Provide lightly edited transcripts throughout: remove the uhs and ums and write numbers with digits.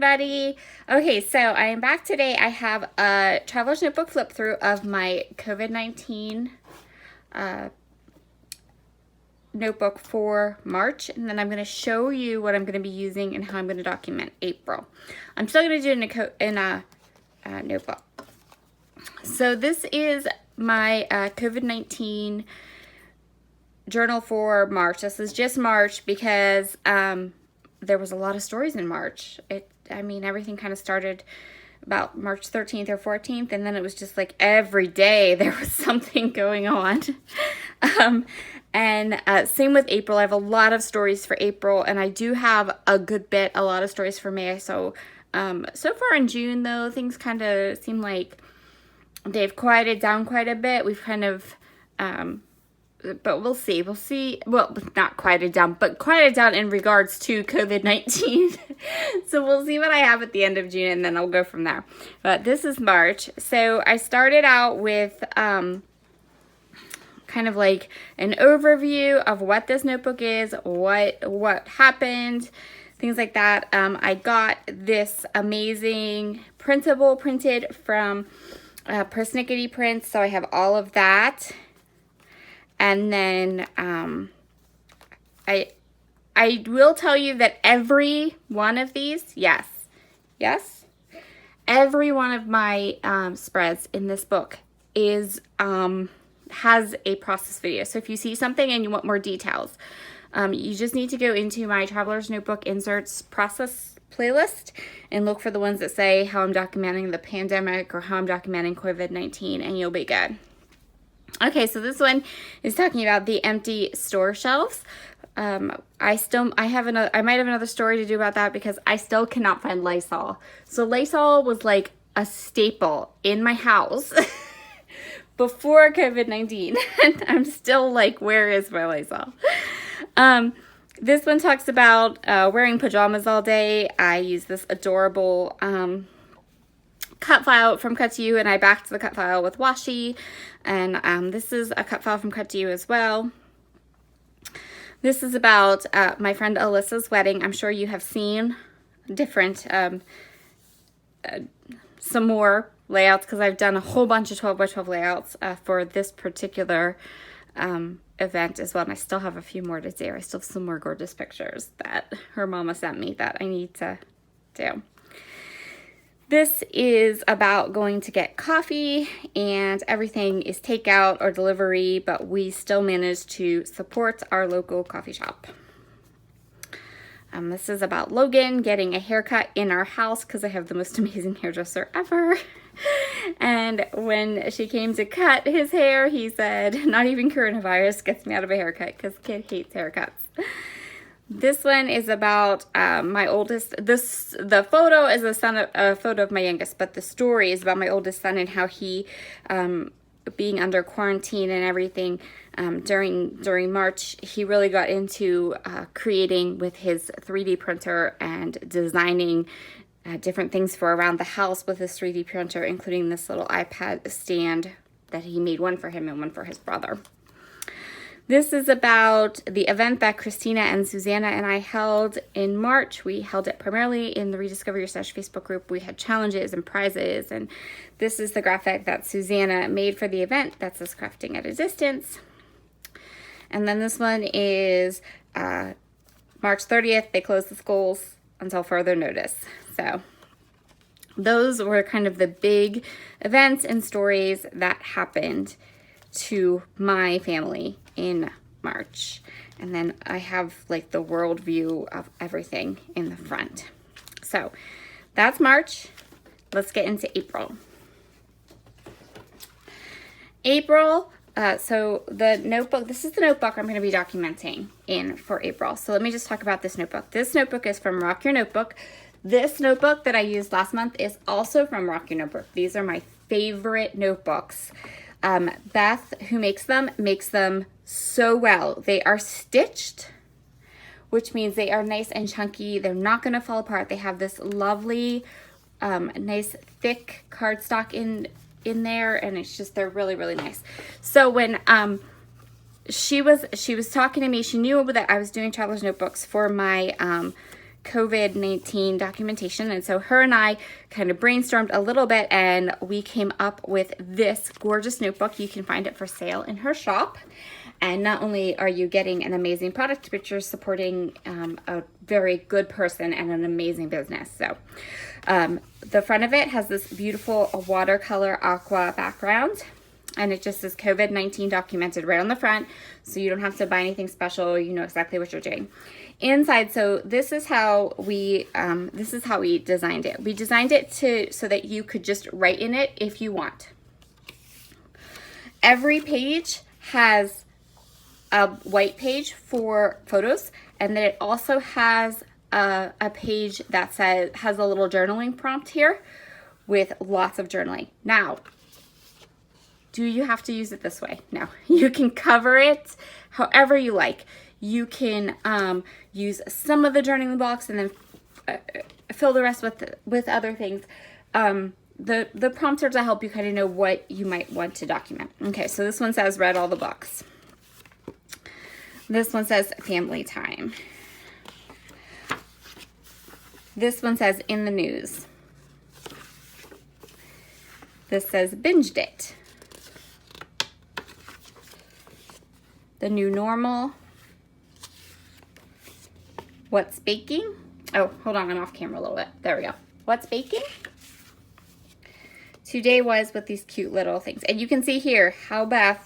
everybody. Okay, so I am back today. I have a Traveler's Notebook flip through of my COVID-19 notebook for March, and then I'm going to show you what I'm going to be using and how I'm going to document April. I'm still going to do it in a notebook. So this is my COVID-19 journal for March. This is just March because there was a lot of stories in March. Everything kind of started about March 13th or 14th, and then it was just like every day there was something going on. Same with April. I have a lot of stories for April, and I do have a lot of stories for May. So far in June, though, things kind of seem like they've quieted down quite a bit. We've kind of but we'll see. Well, not quieted down, but quieted down in regards to COVID-19. So we'll see what I have at the end of June, and then I'll go from there. But this is March. So I started out with kind of like an overview of what this notebook is, what happened, things like that. I got this amazing printable printed from Persnickety Prints, so I have all of that. And then I will tell you that every one of these, yes, every one of my spreads in this book has a process video. So if you see something and you want more details, you just need to go into my Traveler's Notebook Inserts process playlist and look for the ones that say how I'm documenting the pandemic or how I'm documenting COVID-19, and you'll be good. Okay, so this one is talking about the empty store shelves. I might have another story to do about that because I still cannot find Lysol. So Lysol was like a staple in my house before COVID-19. And I'm still like, where is my Lysol? This one talks about wearing pajamas all day. I use this adorable cut file from Cut to You, and I backed the cut file with washi, and this is a cut file from Cut to You as well. This is about my friend Alyssa's wedding. I'm sure you have seen different some more layouts because I've done a whole bunch of 12 by 12 layouts for this particular event as well, and I still have a few more to do. I still have some more gorgeous pictures that her mama sent me that I need to do. This is about going to get coffee, and everything is takeout or delivery, but we still manage to support our local coffee shop. This is about Logan getting a haircut in our house because I have the most amazing hairdresser ever. And when she came to cut his hair, he said, not even coronavirus gets me out of a haircut because kid hates haircuts. This one is about my oldest. The photo is a photo of my youngest, but the story is about my oldest son and how he, being under quarantine and everything, during March, he really got into creating with his 3D printer and designing different things for around the house with his 3D printer, including this little iPad stand that he made, one for him and one for his brother. This is about the event that Christina and Susanna and I held in March. We held it primarily in the Rediscover Your Stash Facebook group. We had challenges and prizes, and this is the graphic that Susanna made for the event. That says Crafting at a Distance. And then this one is March 30th. They closed the schools until further notice. So those were kind of the big events and stories that happened to my family in March. And then I have like the world view of everything in the front. So that's March. Let's get into April. April, so the notebook, this is the notebook I'm going to be documenting in for April. So let me just talk about this notebook. This notebook is from Rock Your Notebook. This notebook that I used last month is also from Rock Your Notebook. These are my favorite notebooks. Beth, who makes them so well. They are stitched, which means they are nice and chunky. They're not going to fall apart. They have this lovely, nice thick cardstock in there, and it's just, they're really, really nice. So when she was talking to me, she knew that I was doing Traveler's Notebooks for my COVID-19 documentation. And so her and I kind of brainstormed a little bit, and we came up with this gorgeous notebook. You can find it for sale in her shop. And not only are you getting an amazing product, but you're supporting a very good person and an amazing business. So the front of it has this beautiful watercolor aqua background, and it just says COVID-19 documented right on the front, so you don't have to buy anything special. You know exactly what you're doing. Inside, so this is how we designed it. We designed it so that you could just write in it if you want. Every page has a white page for photos, and then it also has a page that has a little journaling prompt here with lots of journaling. Now, do you have to use it this way? No, you can cover it however you like. You can use some of the journaling blocks and then fill the rest with other things. The prompts are to help you kind of know what you might want to document. Okay, so this one says read all the books. This one says family time. This one says in the news. This says binged it. The new normal. What's baking? Oh, hold on, I'm off camera a little bit. There we go. What's baking? Today was with these cute little things. And you can see here how Beth,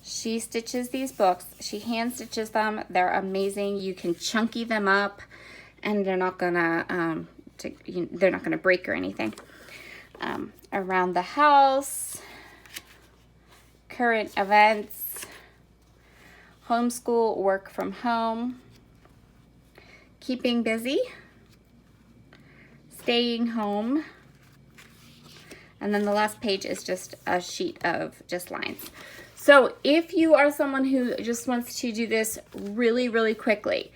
she stitches these books. She hand stitches them. They're amazing. You can chunky them up, and they're not gonna break or anything. Around the house, current events, homeschool, work from home, keeping busy, staying home, and then the last page is just a sheet of just lines. So if you are someone who just wants to do this really, really quickly,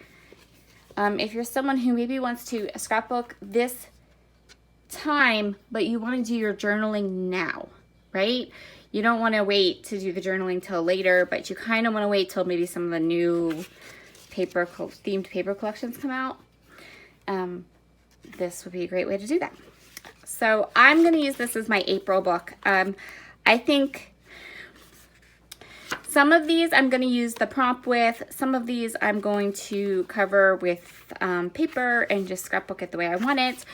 if you're someone who maybe wants to scrapbook this time, but you want to do your journaling now, right? You don't want to wait to do the journaling till later, but you kind of want to wait till maybe some of the new themed paper collections come out. This would be a great way to do that. So I'm going to use this as my April book. I think some of these I'm going to use the prompt with. Some of these I'm going to cover with paper and just scrapbook it the way I want it,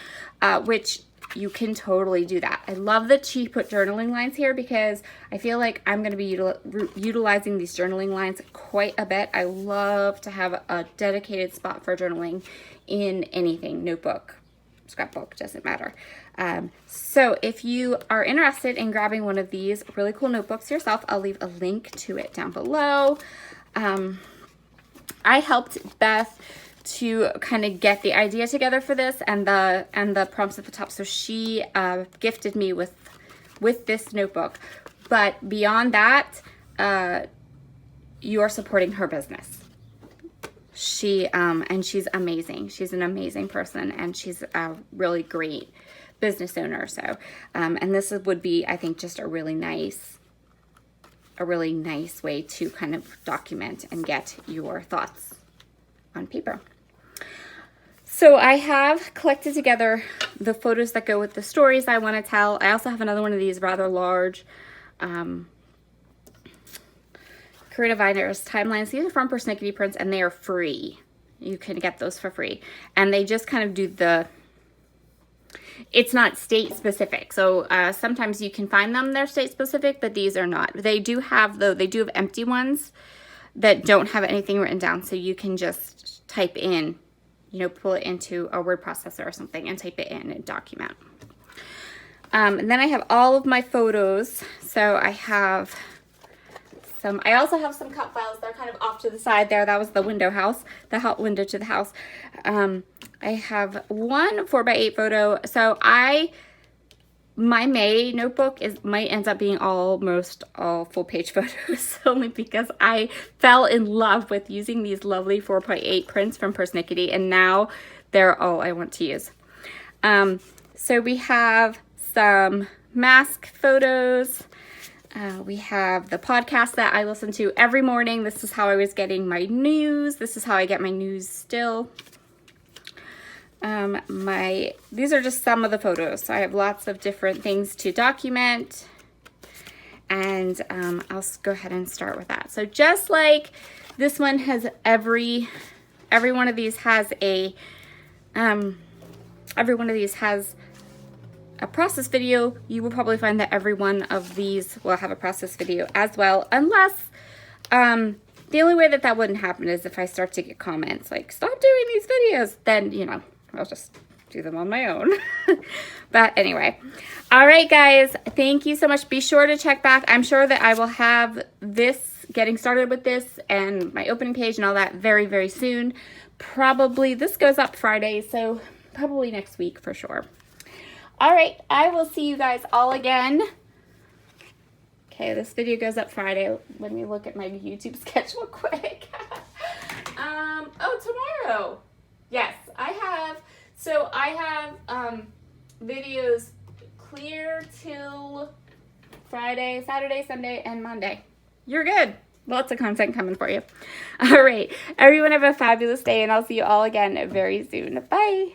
which you can totally do that. I love that she put journaling lines here because I feel like I'm going to be utilizing these journaling lines quite a bit. I love to have a dedicated spot for journaling in anything, notebook, scrapbook, doesn't matter. So if you are interested in grabbing one of these really cool notebooks yourself, I'll leave a link to it down below. I helped Beth to kind of get the idea together for this and the prompts at the top. So she gifted me with this notebook. But beyond that, you are supporting her business. And she's amazing. She's an amazing person, and she's a really great business owner. So, and this would be, I think, just a really nice way to kind of document and get your thoughts on paper. So I have collected together the photos that go with the stories I want to tell. I also have another one of these rather large coronavirus timelines. These are from Persnickety Prints, and they are free. You can get those for free. And they just kind of do it's not state specific. So sometimes you can find them, they're state specific, but these are not. They do have empty ones that don't have anything written down. So you can just type in, pull it into a word processor or something and type it in and document. And then I have all of my photos. So I have I also have some cut files. They're kind of off to the side there. That was the window window to the house. I have one 4x8 photo. So my May notebook might end up being almost all full page photos, only because I fell in love with using these lovely 4x8 prints from Persnickety, and now they're all I want to use. So we have some mask photos. We have the podcast that I listen to every morning. This is how I was getting my news. This is how I get my news still. these are just some of the photos. So I have lots of different things to document, and I'll go ahead and start with that. So just like this one has every one of these has a process video, you will probably find that every one of these will have a process video as well, unless the only way that wouldn't happen is if I start to get comments like, stop doing these videos, then, you know, I'll just do them on my own. But anyway, all right, guys, thank you so much. Be sure to check back. I'm sure that I will have this, getting started with this and my opening page and all that very, very soon. Probably, this goes up Friday, so probably next week for sure. All right, I will see you guys all again. Okay, this video goes up Friday. Let me look at my YouTube schedule quick. Oh, tomorrow. Yes, I have videos clear till Friday, Saturday, Sunday, and Monday. You're good. Lots of content coming for you. All right, everyone have a fabulous day, and I'll see you all again very soon. Bye.